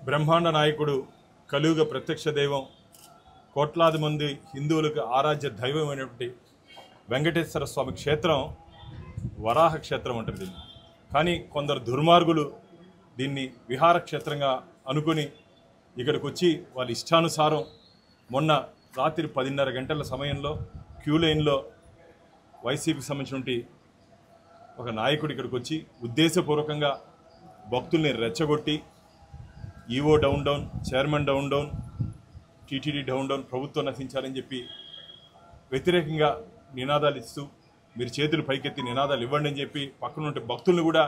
బ్రహ్మాండ నాయకుడు, కలియుగ ప్రత్యక్ష దైవం, కోట్లాది మంది హిందువులకు ఆరాధ్య దైవమైనటువంటి వెంకటేశ్వర స్వామి క్షేత్రం వరాహ క్షేత్రం అంటారు దీన్ని. కానీ కొందరు దుర్మార్గులు దీన్ని విహార క్షేత్రంగా అనుకుని ఇక్కడికి వచ్చి వాళ్ళ ఇష్టానుసారం మొన్న రాత్రి 10:30 గంటల సమయంలో క్యూ లైన్లో వైసీపీకి సంబంధించినటువంటి ఒక నాయకుడు ఇక్కడికి వచ్చి ఉద్దేశపూర్వకంగా భక్తుల్ని రెచ్చగొట్టి EO down down, chairman down down, TTD down down, ప్రభుత్వం నశించాలని చెప్పి వ్యతిరేకంగా నినాదాలు ఇస్తూ మీరు చేతులు పైకెత్తి నినాదాలు ఇవ్వండి అని చెప్పి పక్కన ఉంటే భక్తులను కూడా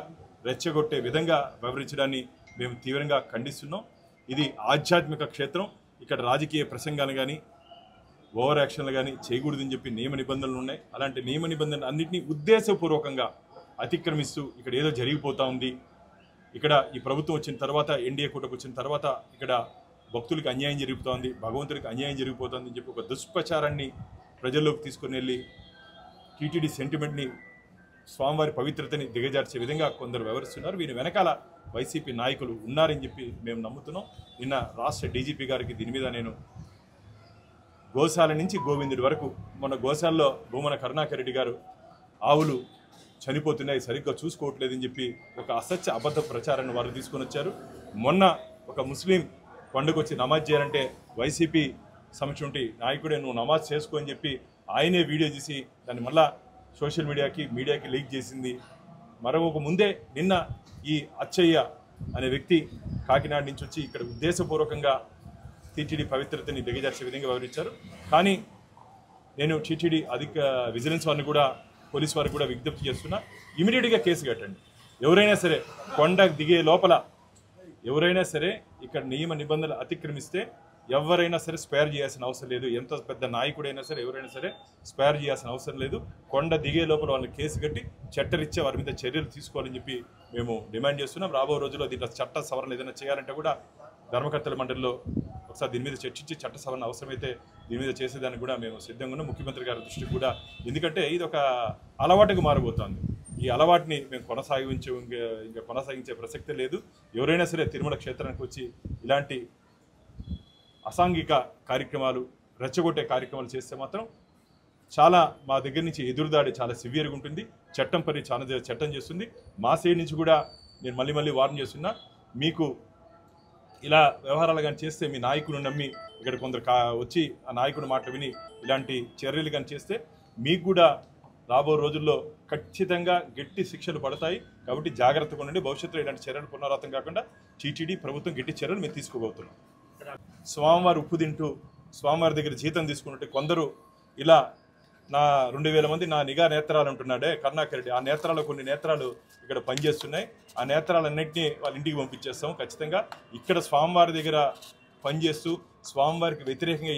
రెచ్చగొట్టే విధంగా వ్యవహరించడాన్ని మేము తీవ్రంగా ఖండిస్తున్నాం. ఇది ఆధ్యాత్మిక క్షేత్రం. ఇక్కడ రాజకీయ ప్రసంగాలు కానీ ఓవర్ యాక్షన్లు కానీ చేయకూడదని చెప్పి నియమ నిబంధనలు ఉన్నాయి. అలాంటి నియమ నిబంధనలు అన్నింటినీ ఉద్దేశపూర్వకంగా అతిక్రమిస్తూ ఇక్కడ ఏదో జరిగిపోతూ ఉంది, ఇక్కడ ఈ ప్రభుత్వం వచ్చిన తర్వాత, ఎన్డీఏ కూటమి వచ్చిన తర్వాత ఇక్కడ భక్తులకు అన్యాయం జరిగిపోతుంది, భగవంతుడికి అన్యాయం జరిగిపోతుంది అని చెప్పి ఒక దుష్ప్రచారాన్ని ప్రజల్లోకి తీసుకుని వెళ్ళి టీటీడీ సెంటిమెంట్ని, స్వామివారి పవిత్రతని దిగజార్చే విధంగా కొందరు వ్యవహరిస్తున్నారు. వీరి వెనకాల వైసీపీ నాయకులు ఉన్నారని చెప్పి మేము నమ్ముతున్నాం. నిన్న రాష్ట్ర డీజీపీ గారికి దీని మీద నేను గోశాల నుంచి గోవిందుడి వరకు, మొన్న గోశాలలో భూమన కరుణాకర్ రెడ్డి గారు ఆవులు చనిపోతున్నాయి, సరిగ్గా చూసుకోవట్లేదని చెప్పి ఒక అసత్య అబద్ధ ప్రచారాన్ని వారు తీసుకొని వచ్చారు. మొన్న ఒక ముస్లిం పండుగ వచ్చి నమాజ్ చేయాలంటే వైసీపీ సంబంధించి నాయకుడే నువ్వు నమాజ్ చేసుకో అని చెప్పి ఆయనే వీడియో తీసి దాన్ని మళ్ళా సోషల్ మీడియాకి లీక్ చేసింది. మరొక ముందే నిన్న ఈ అచ్చయ్య అనే వ్యక్తి కాకినాడ నుంచి వచ్చి ఇక్కడ ఉద్దేశపూర్వకంగా టీటీడీ పవిత్రతని దిగజార్చే విధంగా వ్యవహరించారు. కానీ నేను టీటీడీ విజిలెన్స్ వారిని కూడా, పోలీస్ వారికి కూడా విజ్ఞప్తి చేస్తున్నా, ఇమీడియట్గా కేసు కట్టండి. ఎవరైనా సరే కొండ దిగే లోపల ఎవరైనా సరే ఇక్కడ నియమ నిబంధనలు అతిక్రమిస్తే ఎవరైనా సరే స్పేర్ చేయాల్సిన అవసరం లేదు. ఎంత పెద్ద నాయకుడైనా సరే ఎవరైనా సరే స్పేర్ చేయాల్సిన అవసరం లేదు. కొండ దిగే లోపల వాళ్ళని కేసు కట్టి చట్టరీత్యా వారి మీద చర్యలు తీసుకోవాలని చెప్పి మేము డిమాండ్ చేస్తున్నాం. రాబో రోజుల్లో దీంట్లో చట్ట సవరణ ఏదైనా చేయాలంటే కూడా ధర్మకర్తల మండలిలో ఒకసారి దీని మీద చర్చించి చట్ట సవరణ అవసరమైతే దీని మీద చేసేదానికి కూడా మేము సిద్ధంగా ఉన్నాం. ముఖ్యమంత్రి గారి దృష్టికి కూడా, ఎందుకంటే ఇది ఒక అలవాటుగా మారబోతోంది. ఈ అలవాటుని మేము కొనసాగించే ప్రసక్తే లేదు. ఎవరైనా సరే తిరుమల క్షేత్రానికి వచ్చి ఇలాంటి అసాంఘిక కార్యక్రమాలు, రెచ్చగొట్టే కార్యక్రమాలు చేస్తే మాత్రం చాలా మా దగ్గర నుంచి ఎదురుదాడి చాలా సివియర్గా ఉంటుంది. చట్టం పని చాలా చట్టం చేస్తుంది. మా సైడ్ నుంచి కూడా నేను మళ్ళీ వార్న్ చేస్తున్నా, మీకు ఇలా వ్యవహారాలు కానీ చేస్తే మీ నాయకుడు నమ్మి ఇక్కడ కొందరు వచ్చి ఆ నాయకుడు మాట విని ఇలాంటి చర్యలు కానీ చేస్తే మీకు కూడా రాబో రోజుల్లో ఖచ్చితంగా గట్టి శిక్షలు పడతాయి. కాబట్టి జాగ్రత్తగా ఉండండి. భవిష్యత్తులో ఇలాంటి చర్యలు పునరావృతం కాకుండా టీటీడీ ప్రభుత్వం గట్టి చర్యలు మేము తీసుకోబోతున్నాం. స్వామివారు ఉప్పు తింటూ స్వామివారి దగ్గర జీతం తీసుకున్నట్టు కొందరు ఇలా 2000 మంది నా నిఘా నేత్రాలు అంటున్నాడే కరుణాకర్ రెడ్డి, ఆ నేత్రాలు కొన్ని నేత్రాలు ఇక్కడ పనిచేస్తున్నాయి. ఆ నేత్రాలన్నింటినీ వాళ్ళ ఇంటికి పంపించేస్తాం. ఖచ్చితంగా ఇక్కడ స్వామివారి దగ్గర పనిచేస్తూ స్వామివారికి వ్యతిరేకంగా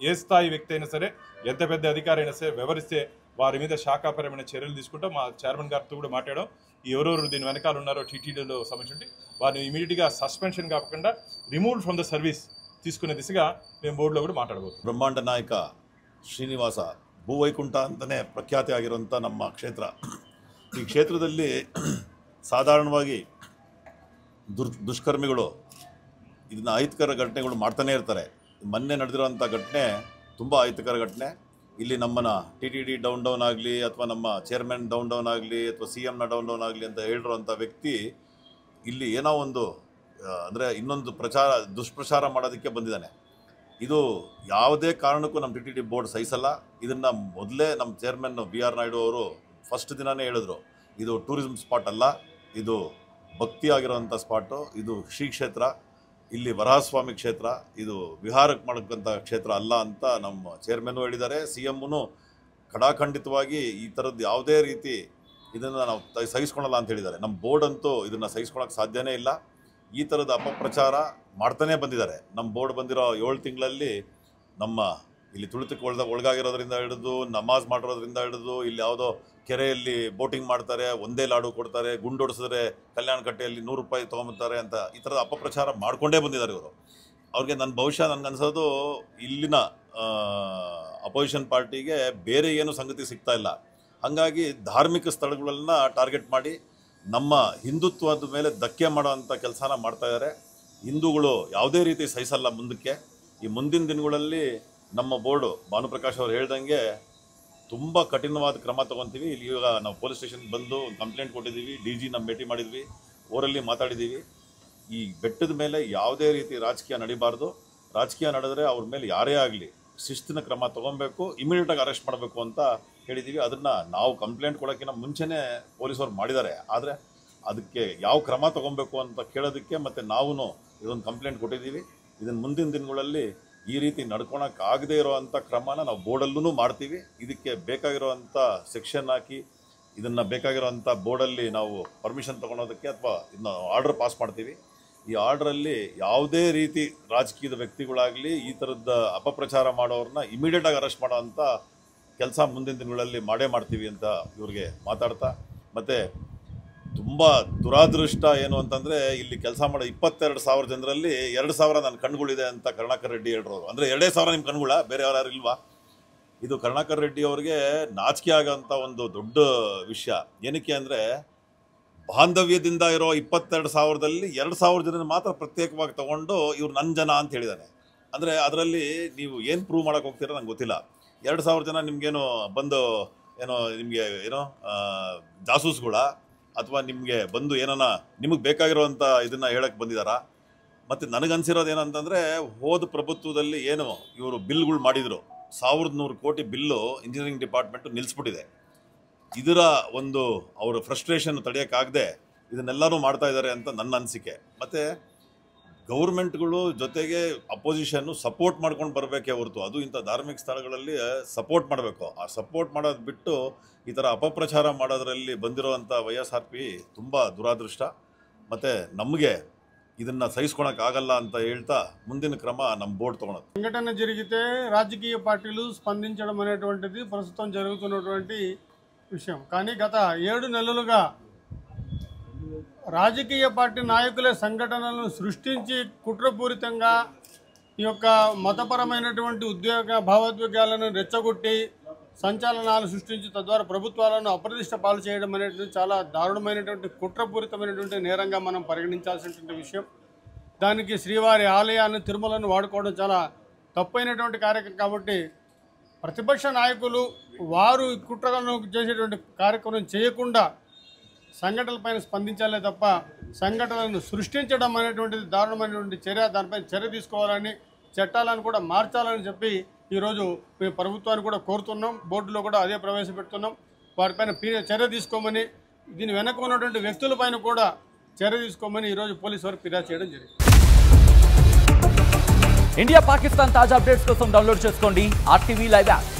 ఏ స్థాయి వ్యక్తి అయినా సరే, ఎంత పెద్ద అధికారి అయినా సరే వ్యవహరిస్తే వారి మీద శాఖాపరమైన చర్యలు తీసుకుంటాం. మా చైర్మన్ గారితో కూడా మాట్లాడాం. ఎవరెవరు దీని వెనకాల ఉన్నారో టీటీడీలో సంబంధించి వారిని ఇమీడియట్గా సస్పెన్షన్ కాకుండా రిమూవ్ ఫ్రమ్ ద సర్వీస్ తీసుకునే దిశగా మేము బోర్డులో కూడా ಮಾತಾಡಬಹುದು. ಬ್ರಹ್ಮಾಂಡ ನಾಯಕ ಶ್ರೀನಿವಾಸ ಭೂವೈಕುಂಠ ಅಂತಲೇ ಪ್ರಖ್ಯಾತಿ ಆಗಿರುವಂಥ ನಮ್ಮ ಕ್ಷೇತ್ರ. ಈ ಕ್ಷೇತ್ರದಲ್ಲಿ ಸಾಧಾರಣವಾಗಿ ದುಷ್ಕರ್ಮಿಗಳು ಇದನ್ನು ಅಹಿತಕರ ಘಟನೆಗಳು ಮಾಡ್ತಾನೆ ಇರ್ತಾರೆ. ಮೊನ್ನೆ ನಡೆದಿರುವಂಥ ಘಟನೆ ತುಂಬ ಅಹಿತಕರ ಘಟನೆ. ಇಲ್ಲಿ ನಮ್ಮನ್ನು ಟಿಟಿಡಿ ಡೌನ್ ಡೌನ್ ಆಗಲಿ ಅಥವಾ ನಮ್ಮ ಚೇರ್ಮನ್ ಡೌನ್ ಡೌನ್ ಆಗಲಿ ಅಥವಾ CMನ ಡೌನ್ ಡೌನ್ ಆಗಲಿ ಅಂತ ಹೇಳಿರುವಂಥ ವ್ಯಕ್ತಿ ಇಲ್ಲಿ ಏನೋ ಒಂದು ಅಂದರೆ ಇನ್ನೊಂದು ದುಷ್ಪ್ರಚಾರ ಮಾಡೋದಕ್ಕೆ ಬಂದಿದ್ದಾನೆ. ಇದು ಯಾವುದೇ ಕಾರಣಕ್ಕೂ ನಮ್ಮ ಟಿಟಿಡಿ ಬೋರ್ಡ್ ಸಹಿಸಲ್ಲ. ಇದನ್ನು ಮೊದಲೇ ನಮ್ಮ ಚೇರ್ಮನ್ BR ನಾಯ್ಡು ಅವರು ಫಸ್ಟ್ ದಿನವೇ ಹೇಳಿದ್ರು, ಇದು ಟೂರಿಸಂ ಸ್ಪಾಟ್ ಅಲ್ಲ, ಇದು ಭಕ್ತಿ ಆಗಿರೋವಂಥ ಸ್ಪಾಟು, ಇದು ಶ್ರೀ ಕ್ಷೇತ್ರ, ಇಲ್ಲಿ ವರಹಸ್ವಾಮಿ ಕ್ಷೇತ್ರ, ಇದು ವಿಹಾರಕ್ಕೆ ಮಾಡೋಕ್ಕಂಥ ಕ್ಷೇತ್ರ ಅಲ್ಲ ಅಂತ ನಮ್ಮ ಚೇರ್ಮನ್ನು ಹೇಳಿದ್ದಾರೆ. CMನು ಖಡಾಖಂಡಿತವಾಗಿ ಈ ಥರದ್ದು ಯಾವುದೇ ರೀತಿ ಇದನ್ನು ನಾವು ಸಹಿಸ್ಕೊಳ್ಳಲ್ಲ ಅಂತ ಹೇಳಿದ್ದಾರೆ. ನಮ್ಮ ಬೋರ್ಡ್ ಅಂತೂ ಇದನ್ನು ಸಹಿಸ್ಕೊಳ್ಳೋಕ್ಕೆ ಸಾಧ್ಯನೇ ಇಲ್ಲ. ಈ ಥರದ ಅಪಪ್ರಚಾರ ಮಾಡ್ತಾನೇ ಬಂದಿದ್ದಾರೆ. ನಮ್ಮ ಬೋರ್ಡ್ ಬಂದಿರೋ 7 ತಿಂಗಳಲ್ಲಿ ನಮ್ಮ ಇಲ್ಲಿ ತುಳಿತಕ್ಕೆ ಒಳಗಾಗಿರೋದ್ರಿಂದ ಹಿಡಿದು, ನಮಾಜ್ ಮಾಡಿರೋದ್ರಿಂದ ಹಿಡಿದು, ಇಲ್ಲಿ ಯಾವುದೋ ಕೆರೆಯಲ್ಲಿ ಬೋಟಿಂಗ್ ಮಾಡ್ತಾರೆ, ಒಂದೇ ಲಾಡು ಕೊಡ್ತಾರೆ, ಗುಂಡೊಡಿಸಿದ್ರೆ ಕಲ್ಯಾಣ ಕಟ್ಟೆಯಲ್ಲಿ 100 ರೂಪಾಯಿ ತೊಗೊಂಬರ್ತಾರೆ ಅಂತ ಈ ಥರದ ಅಪಪ್ರಚಾರ ಮಾಡಿಕೊಂಡೇ ಬಂದಿದ್ದಾರೆ ಇವರು. ಅವ್ರಿಗೆ ನನ್ನ ಬಹುಶಃ ನನಗನ್ಸೋದು ಇಲ್ಲಿನ ಅಪೋಸಿಷನ್ ಪಾರ್ಟಿಗೆ ಬೇರೆ ಏನು ಸಂಗತಿ ಸಿಗ್ತಾ ಇಲ್ಲ. ಹಾಗಾಗಿ ಧಾರ್ಮಿಕ ಸ್ಥಳಗಳನ್ನ ಟಾರ್ಗೆಟ್ ಮಾಡಿ ನಮ್ಮ ಹಿಂದುತ್ವದ ಮೇಲೆ ಧಕ್ಕೆ ಮಾಡೋವಂಥ ಕೆಲಸನ ಮಾಡ್ತಾ ಇದ್ದಾರೆ. ಹಿಂದೂಗಳು ಯಾವುದೇ ರೀತಿ ಸಹಿಸಲ್ಲ ಮುಂದಕ್ಕೆ. ಈ ಮುಂದಿನ ದಿನಗಳಲ್ಲಿ ನಮ್ಮ ಬೋರ್ಡು ಭಾನುಪ್ರಕಾಶ್ ಅವರು ಹೇಳ್ದಂಗೆ ತುಂಬ ಕಠಿಣವಾದ ಕ್ರಮ ತೊಗೊತೀವಿ. ಇಲ್ಲಿ ಇವಾಗ ನಾವು ಪೊಲೀಸ್ ಸ್ಟೇಷನ್ಗೆ ಬಂದು ಕಂಪ್ಲೇಂಟ್ ಕೊಟ್ಟಿದ್ದೀವಿ, DG ನಮ್ಮ ಭೇಟಿ ಮಾಡಿದ್ವಿ, ಓರಲ್ಲಿ ಮಾತಾಡಿದ್ದೀವಿ. ಈ ಬೆಟ್ಟದ ಮೇಲೆ ಯಾವುದೇ ರೀತಿ ರಾಜಕೀಯ ನಡಿಬಾರ್ದು. ರಾಜಕೀಯ ನಡೆದ್ರೆ ಅವ್ರ ಮೇಲೆ ಯಾರೇ ಆಗಲಿ ಶಿಸ್ತಿನ ಕ್ರಮ ತೊಗೊಬೇಕು, ಇಮಿಡಿಯೇಟಾಗಿ ಅರೆಸ್ಟ್ ಮಾಡಬೇಕು ಅಂತ ಹೇಳಿದ್ದೀವಿ. ಅದನ್ನು ನಾವು ಕಂಪ್ಲೇಂಟ್ ಕೊಡೋಕ್ಕಿಂತ ಮುಂಚೆನೇ ಪೊಲೀಸವ್ರು ಮಾಡಿದ್ದಾರೆ. ಆದರೆ ಅದಕ್ಕೆ ಯಾವ ಕ್ರಮ ತೊಗೊಬೇಕು ಅಂತ ಕೇಳೋದಕ್ಕೆ ಮತ್ತು ನಾವು ಇದೊಂದು ಕಂಪ್ಲೇಂಟ್ ಕೊಟ್ಟಿದ್ದೀವಿ. ಇದನ್ನು ಮುಂದಿನ ದಿನಗಳಲ್ಲಿ ಈ ರೀತಿ ನಡ್ಕೊಳಕ್ಕಾಗದೇ ಇರೋವಂಥ ಕ್ರಮನ ನಾವು ಬೋರ್ಡಲ್ಲೂ ಮಾಡ್ತೀವಿ. ಇದಕ್ಕೆ ಬೇಕಾಗಿರೋವಂಥ ಸೆಕ್ಷನ್ ಹಾಕಿ ಇದನ್ನು ಬೇಕಾಗಿರೋವಂಥ ಬೋರ್ಡಲ್ಲಿ ನಾವು ಪರ್ಮಿಷನ್ ತೊಗೊಳೋದಕ್ಕೆ ಅಥವಾ ಇದನ್ನ ಆರ್ಡರ್ ಪಾಸ್ ಮಾಡ್ತೀವಿ. ಈ ಆರ್ಡ್ರಲ್ಲಿ ಯಾವುದೇ ರೀತಿ ರಾಜಕೀಯದ ವ್ಯಕ್ತಿಗಳಾಗಲಿ ಈ ಥರದ ಅಪಪ್ರಚಾರ ಮಾಡೋರನ್ನ ಇಮಿಡಿಯೇಟಾಗಿ ಅರೆಸ್ಟ್ ಮಾಡೋವಂಥ ಕೆಲಸ ಮುಂದಿನ ದಿನಗಳಲ್ಲಿ ಮಾಡೇ ಮಾಡ್ತೀವಿ ಅಂತ ಇವ್ರಿಗೆ ಮಾತಾಡ್ತಾ, ಮತ್ತು ತುಂಬ ದುರಾದೃಷ್ಟ ಏನು ಅಂತಂದರೆ ಇಲ್ಲಿ ಕೆಲಸ ಮಾಡೋ 22,000 ಜನರಲ್ಲಿ 2,000 ನನ್ನ ಕಣ್ಗಳಿದೆ ಅಂತ ಕರುಣಾಕರ್ ರೆಡ್ಡಿ ಹೇಳಿರೋರು. ಅಂದರೆ 2,000 ನಿಮ್ಮ ಕಣ್ಗಳ, ಬೇರೆ ಯಾರು ಇಲ್ವಾ? ಇದು ಕರುಣಾಕರ್ ರೆಡ್ಡಿ ಅವ್ರಿಗೆ ನಾಚಿಕೆ ಆಗೋಂಥ ಒಂದು ದೊಡ್ಡ ವಿಷಯ. ಏನಕ್ಕೆ ಅಂದರೆ ಬಾಂಧವ್ಯದಿಂದ ಇರೋ 22,000ದಲ್ಲಿ 2,000 ಜನ ಮಾತ್ರ ಪ್ರತ್ಯೇಕವಾಗಿ ತೊಗೊಂಡು ಇವ್ರು ನನ್ನ ಜನ ಅಂತ ಹೇಳಿದ್ದಾನೆ. ಅಂದರೆ ಅದರಲ್ಲಿ ನೀವು ಏನು ಪ್ರೂವ್ ಮಾಡೋಕ್ಕೆ ಹೋಗ್ತೀರೋ ನಂಗೆ ಗೊತ್ತಿಲ್ಲ. 2,000 ಜನ ನಿಮಗೇನು ಬಂದು ಏನೋ ನಿಮಗೆ ಏನೋ ಜಾಸೂಸ್ಗಳ ಅಥವಾ ನಿಮಗೆ ಬಂದು ಏನಾನ ನಿಮಗೆ ಬೇಕಾಗಿರೋವಂಥ ಇದನ್ನು ಹೇಳಕ್ಕೆ ಬಂದಿದ್ದಾರಾ? ಮತ್ತು ನನಗನ್ಸಿರೋದು ಏನಂತಂದರೆ ಹೋದ ಪ್ರಭುತ್ವದಲ್ಲಿ ಏನು ಇವರು ಬಿಲ್ಗಳು ಮಾಡಿದರು, 1,100 ಕೋಟಿ ಬಿಲ್ಲು ಇಂಜಿನಿಯರಿಂಗ್ ಡಿಪಾರ್ಟ್ಮೆಂಟು ನಿಲ್ಲಿಸ್ಬಿಟ್ಟಿದೆ. ಇದರ ಒಂದು ಅವರ ಫ್ರಸ್ಟ್ರೇಷನ್ ತಡೆಯೋಕ್ಕಾಗದೆ ಇದನ್ನೆಲ್ಲರೂ ಮಾಡ್ತಾ ಇದ್ದಾರೆ ಅಂತ ನನ್ನ ಅನಿಸಿಕೆ. ಮತ್ತು ಗೌರ್ಮೆಂಟ್ಗಳು ಜೊತೆಗೆ ಅಪೋಸಿಷನ್ನು ಸಪೋರ್ಟ್ ಮಾಡ್ಕೊಂಡು ಬರಬೇಕೇ ಹೊರತು ಅದು ಇಂಥ ಧಾರ್ಮಿಕ ಸ್ಥಳಗಳಲ್ಲಿ ಸಪೋರ್ಟ್ ಮಾಡಬೇಕು. ಆ ಸಪೋರ್ಟ್ ಮಾಡೋದು ಬಿಟ್ಟು ಈ ಥರ ಅಪಪ್ರಚಾರ ಮಾಡೋದರಲ್ಲಿ ಬಂದಿರೋವಂಥ YSRP ತುಂಬ ದುರಾದೃಷ್ಟ. ಮತ್ತು ನಮಗೆ ಇದನ್ನು సహించుకోవడానికి ಅಂತ ಹೇಳ್ತಾ ముందిన క్రమ ನಮ್ಮ బోర్డు తోనదు. సంఘటన జరిగితే రాజకీయ పార్టీలు స్పందించడం అనేటువంటిది ప్రస్తుతం జరుగుతున్నటువంటి విషయం. కానీ గత 7 నెలలుగా రాజకీయ పార్టీ నాయకులే సంఘటనలను సృష్టించి కుట్రపూరితంగా ఈ యొక్క మతపరమైనటువంటి భావోద్వేగాలను రెచ్చగొట్టి సంచలనాలు సృష్టించి తద్వారా ప్రభుత్వాలను అప్రతిష్ట పాలు చేయడం అనేటువంటి చాలా దారుణమైనటువంటి కుట్రపూరితమైనటువంటి నేరంగా మనం పరిగణించాల్సినటువంటి విషయం. దానికి శ్రీవారి ఆలయాన్ని తిరుమలను వాడుకోవడం చాలా తప్పైనటువంటి కార్యక్రమం. కాబట్టి ప్రతిపక్ష నాయకులు వారు కుట్రలను చేసేటువంటి కార్యక్రమం చేయకుండా సంఘటనలపైన స్పందించాలే తప్ప సంఘటనలను సృష్టించడం అనేటువంటిది దారుణమైనటువంటి చర్య. దానిపై చర్య తీసుకోవాలని, చట్టాలను కూడా మార్చాలని చెప్పి ఈరోజు మేము ప్రభుత్వాన్ని కూడా కోరుతున్నాం. బోర్డులో కూడా అదే ప్రవేశపెడుతున్నాం. వారిపైన చర్య తీసుకోమని, దీని వెనక ఉన్నటువంటి వ్యక్తులపైన కూడా చర్య తీసుకోమని ఈరోజు పోలీసు వారు ఫిర్యాదు చేయడం జరిగింది. ఇండియా పాకిస్తాన్ తాజా అప్డేట్స్ కోసం డౌన్లోడ్ చేసుకోండి RTV లైవ్ యాప్.